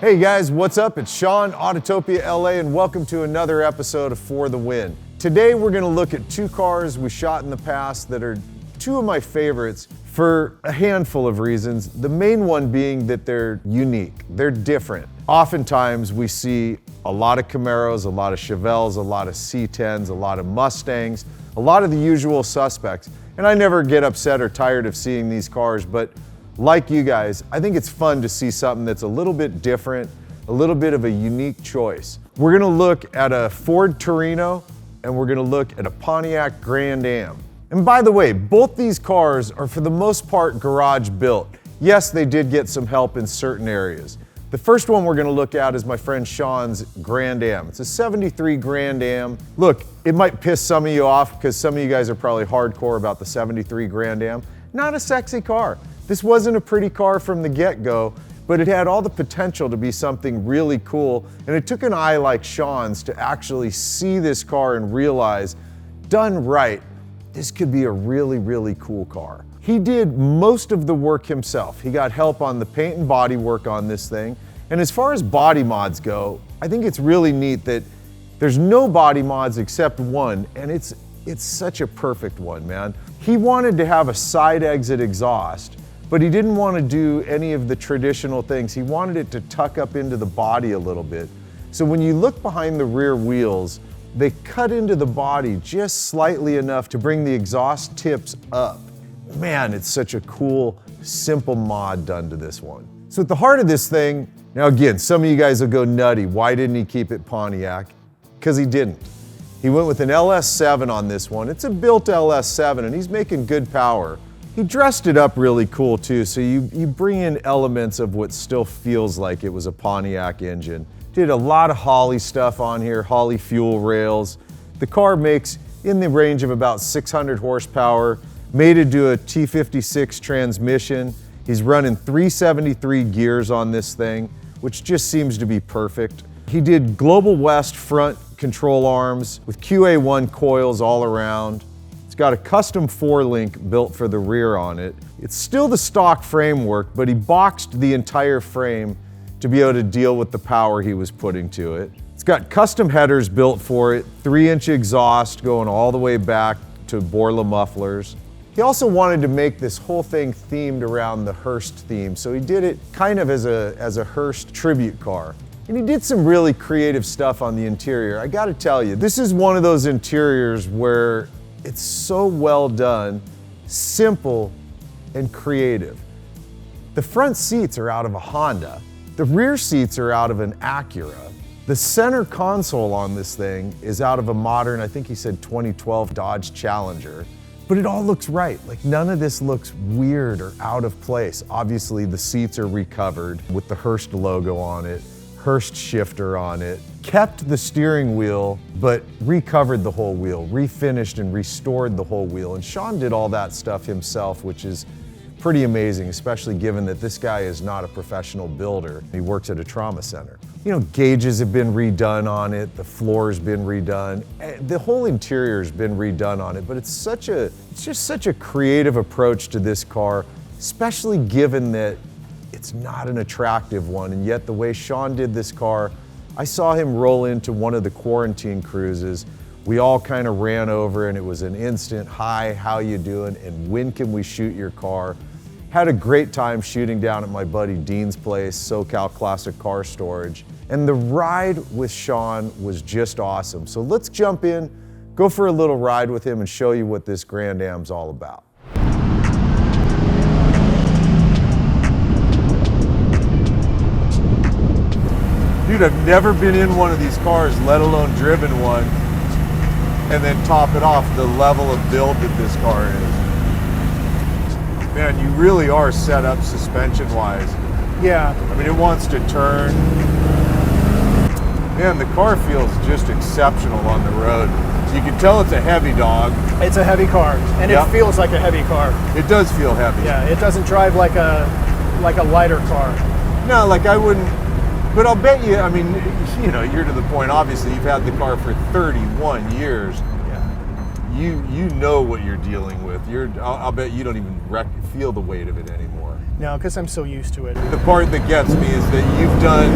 Hey guys, what's up? It's Sean, Autotopia LA, and welcome to another episode of For the Win. Today we're gonna look at two cars we shot in the past that are two of my favorites for a handful of reasons. The main one being that they're unique, they're different. Oftentimes we see a lot of Camaros, a lot of Chevelles, a lot of C10s, a lot of Mustangs, a lot of the usual suspects. And I never get upset or tired of seeing these cars, but like you guys, I think it's fun to see something that's a little bit different, a little bit of a unique choice. We're gonna look at a Ford Torino and we're gonna look at a Pontiac Grand Am. And by the way, both these cars are for the most part garage built. Yes, they did get some help in certain areas. The first one we're gonna look at is my friend Sean's Grand Am. It's a 73 Grand Am. Look, it might piss some of you off because some of you guys are probably hardcore about the 73 Grand Am. Not a sexy car. This wasn't a pretty car from the get-go, but it had all the potential to be something really cool, and it took an eye like Sean's to actually see this car and realize, done right, this could be a really, really cool car. He did most of the work himself. He got help on the paint and body work on this thing, and as far as body mods go, I think it's really neat that there's no body mods except one, and it's such a perfect one, man. He wanted to have a side exit exhaust, but he didn't want to do any of the traditional things. He wanted it to tuck up into the body a little bit. So when you look behind the rear wheels, they cut into the body just slightly enough to bring the exhaust tips up. Man, it's such a cool, simple mod done to this one. So at the heart of this thing, now again, some of you guys will go nutty. Why didn't he keep it Pontiac? Because he didn't. He went with an LS7 on this one. It's a built LS7 and he's making good power. He dressed it up really cool too, so you bring in elements of what still feels like it was a Pontiac engine. Did a lot of Holley stuff on here, Holley fuel rails. The car makes in the range of about 600 horsepower, made it do a T56 transmission. He's running 373 gears on this thing, which just seems to be perfect. He did Global West front control arms with QA1 coils all around. Got a custom 4-link built for the rear on it. It's still the stock framework, but he boxed the entire frame to be able to deal with the power he was putting to it. It's got custom headers built for it, 3-inch exhaust going all the way back to Borla mufflers. He also wanted to make this whole thing themed around the Hearst theme, so he did it kind of as a Hearst tribute car. And he did some really creative stuff on the interior. I gotta tell you, this is one of those interiors where it's so well done, simple, and creative. The front seats are out of a Honda. The rear seats are out of an Acura. The center console on this thing is out of a modern, I think he said 2012 Dodge Challenger. But it all looks right. Like none of this looks weird or out of place. Obviously the seats are recovered with the Hearst logo on it, Hearst shifter on it. Kept the steering wheel, but recovered the whole wheel, refinished and restored the whole wheel. And Sean did all that stuff himself, which is pretty amazing, especially given that this guy is not a professional builder. He works at a trauma center. You know, gauges have been redone on it, the floor's been redone, the whole interior's been redone on it, but it's just such a creative approach to this car, especially given that it's not an attractive one, and yet the way Sean did this car, I saw him roll into one of the quarantine cruises. We all kind of ran over and it was an instant, hi, how you doing? And when can we shoot your car? Had a great time shooting down at my buddy Dean's place, SoCal Classic Car Storage. And the ride with Sean was just awesome. So let's jump in, go for a little ride with him and show you what this Grand Am's all about. Dude, I've never been in one of these cars, let alone driven one, and then top it off the level of build that this car is. Man, you really are set up suspension-wise. Yeah. I mean, it wants to turn. Man, the car feels just exceptional on the road. You can tell it's a heavy dog. It's a heavy car, and Yep. It feels like a heavy car. It does feel heavy. Yeah, it doesn't drive like a lighter car. No, like I wouldn't. But I'll bet you, I mean, you know, you're to the point, obviously, you've had the car for 31 years. Yeah. You know what you're dealing with. I'll bet you don't even feel the weight of it anymore. No, because I'm so used to it. The part that gets me is that you've done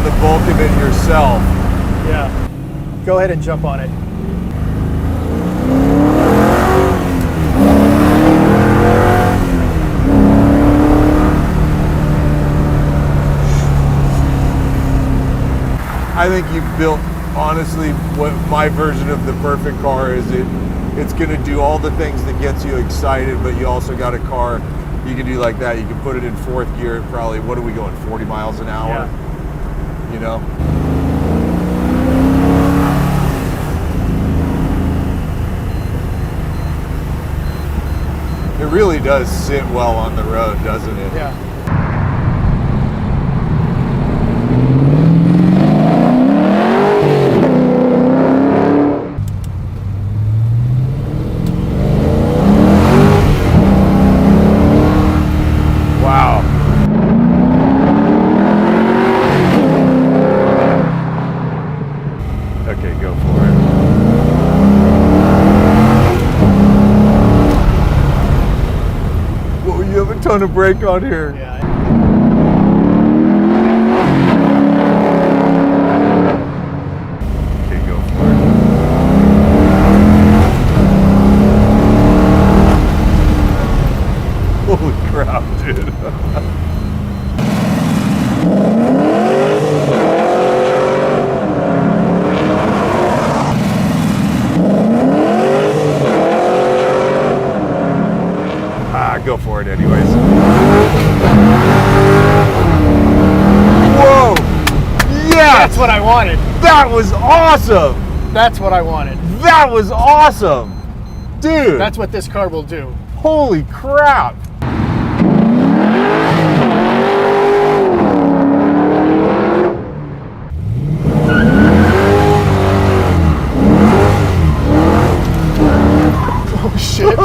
the bulk of it yourself. Yeah. Go ahead and jump on it. I think you've built, honestly, what my version of the perfect car is. It's gonna do all the things that gets you excited, but you also got a car you can do like that. You can put it in fourth gear at probably, what are we going, 40 miles an hour? Yeah. You know? It really does sit well on the road, doesn't it? Yeah. Wow. Okay, go for it. Whoa, you have a ton of brake on here. Yeah. Okay, go for it. Holy crap, dude. Go for it anyways. Whoa! Yes! That's what I wanted. That was awesome! That's what I wanted. That was awesome! Dude! That's what this car will do. Holy crap! Oh shit.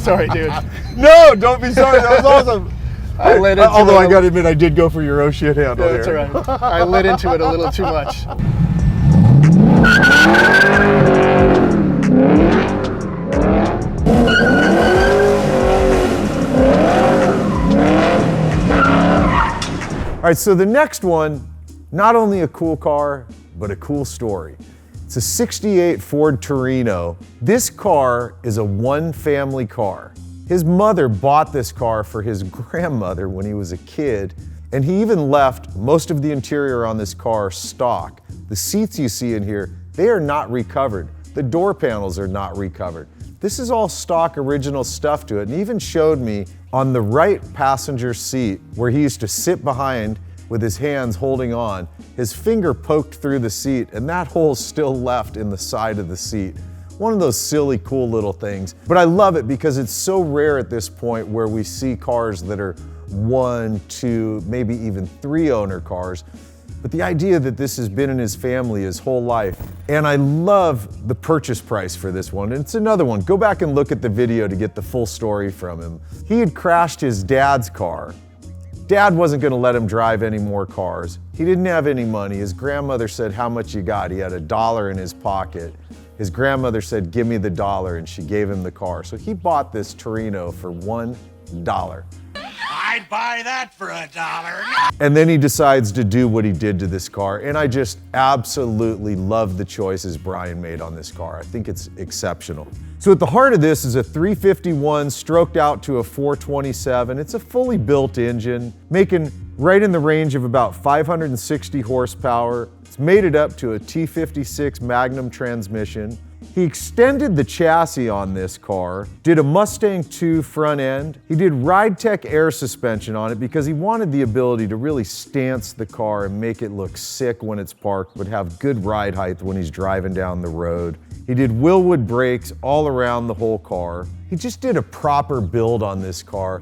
Sorry, dude. No, don't be sorry. That was awesome. I lit into Although I it. gotta admit, I did go for your oh shit handle That's all here. right. I lit into it a little too much. All right, so the next one, not only a cool car, but a cool story. It's a 68 Ford Torino. This car is a one-family car. His mother bought this car for his grandmother when he was a kid, and he even left most of the interior on this car stock. The seats you see in here, they are not recovered. The door panels are not recovered. This is all stock original stuff to it, and he even showed me on the right passenger seat where he used to sit behind with his hands holding on, his finger poked through the seat and that hole's still left in the side of the seat. One of those silly, cool little things. But I love it because it's so rare at this point where we see cars that are 1, 2, maybe even 3 owner cars. But the idea that this has been in his family his whole life. And I love the purchase price for this one. And it's another one. Go back and look at the video to get the full story from him. He had crashed his dad's car. Dad wasn't gonna let him drive any more cars. He didn't have any money. His grandmother said, "How much you got?" He had $1 in his pocket. His grandmother said, "Give me the $1," and she gave him the car. So he bought this Torino for $1. I'd buy that for $1. And then he decides to do what he did to this car. And I just absolutely love the choices Brian made on this car. I think it's exceptional. So at the heart of this is a 351 stroked out to a 427. It's a fully built engine, making right in the range of about 560 horsepower. It's mated up to a T56 Magnum transmission. He extended the chassis on this car, did a Mustang 2 front end. He did RideTech air suspension on it because he wanted the ability to really stance the car and make it look sick when it's parked, but have good ride height when he's driving down the road. He did Willwood brakes all around the whole car. He just did a proper build on this car.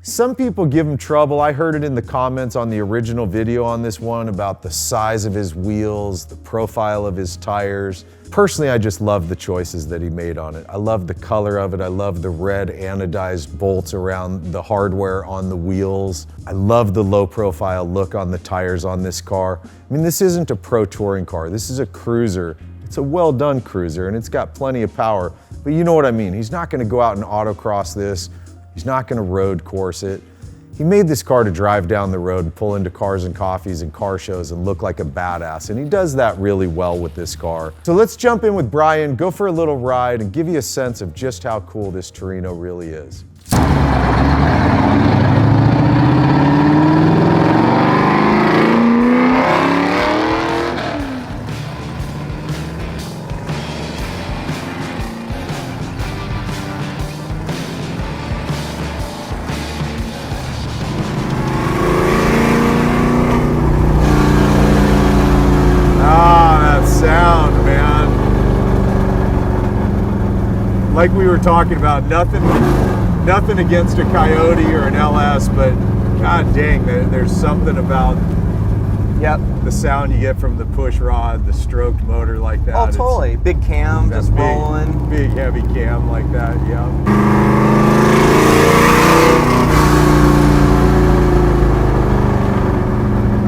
Some people give him trouble. I heard it in the comments on the original video on this one about the size of his wheels, the profile of his tires. Personally, I just love the choices that he made on it. I love the color of it. I love the red anodized bolts around the hardware on the wheels. I love the low profile look on the tires on this car. I mean, this isn't a pro touring car. This is a cruiser. It's a well done cruiser and it's got plenty of power, but you know what I mean. He's not gonna go out and autocross this. He's not gonna road course it. He made this car to drive down the road and pull into Cars and Coffees and car shows and look like a badass, and he does that really well with this car. So let's jump in with Brian, go for a little ride, and give you a sense of just how cool this Torino really is. Like we were talking about, nothing against a Coyote or an LS, but god dang, there's something about the sound you get from the push rod, the stroked motor like that. Oh, totally. Big cam, just rolling. Big heavy cam like that, yeah.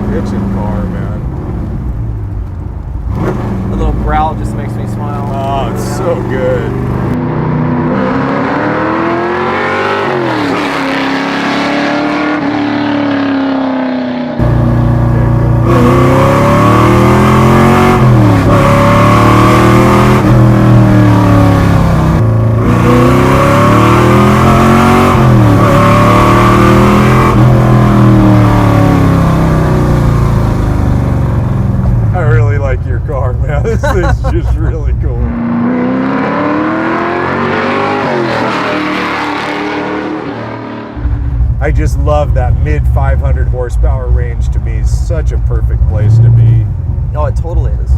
Bitchin' car, man. The little growl just makes me smile. Oh, it's so good. This thing's just really cool. I just love that mid 500 horsepower range. To me is such a perfect place to be. No, it totally is.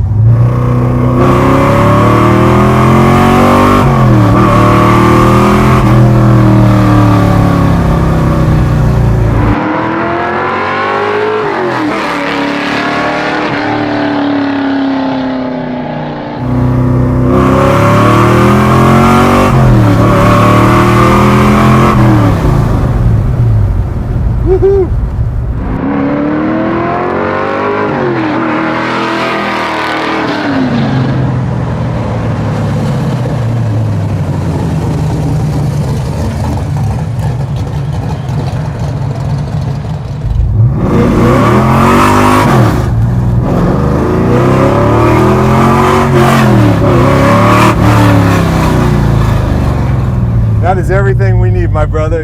That is everything we need, my brother.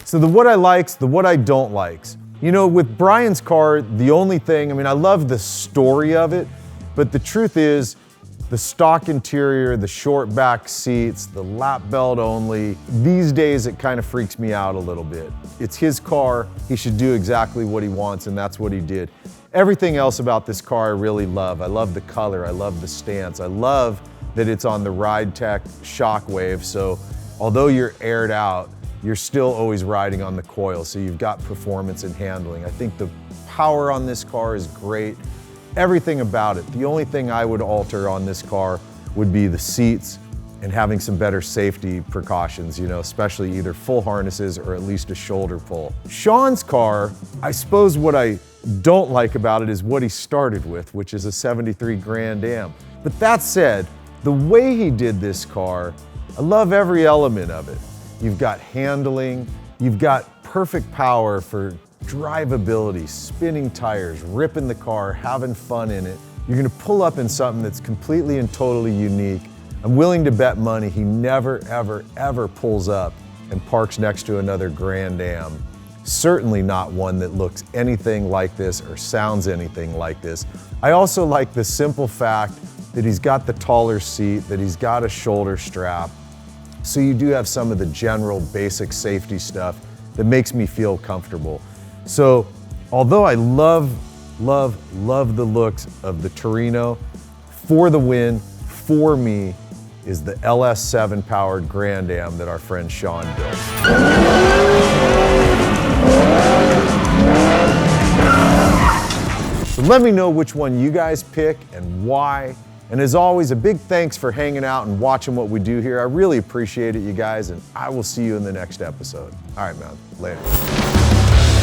So the what I likes, the what I don't likes. You know, with Brian's car, the only thing, I mean, I love the story of it, but the truth is, the stock interior, the short back seats, the lap belt only, these days it kind of freaks me out a little bit. It's his car, he should do exactly what he wants, and that's what he did. Everything else about this car I really love. I love the color, I love the stance, I love that it's on the Ride Tech Shockwave, so although you're aired out, you're still always riding on the coil, so you've got performance and handling. I think the power on this car is great. Everything about it. The only thing I would alter on this car would be the seats and having some better safety precautions, you know, especially either full harnesses or at least a shoulder pull. Sean's car, I suppose what I don't like about it is what he started with, which is a 73 Grand Am. But that said, the way he did this car, I love every element of it. You've got handling, you've got perfect power for drivability, spinning tires, ripping the car, having fun in it. You're gonna pull up in something that's completely and totally unique. I'm willing to bet money he never, ever, ever pulls up and parks next to another Grand Am. Certainly not one that looks anything like this or sounds anything like this. I also like the simple fact that he's got the taller seat, that he's got a shoulder strap. So you do have some of the general basic safety stuff that makes me feel comfortable. So although I love the looks of the Torino, for the win, for me, is the LS7 powered Grand Am that our friend Sean built. So let me know which one you guys pick and why. And as always, a big thanks for hanging out and watching what we do here. I really appreciate it, you guys, and I will see you in the next episode. All right, man, later.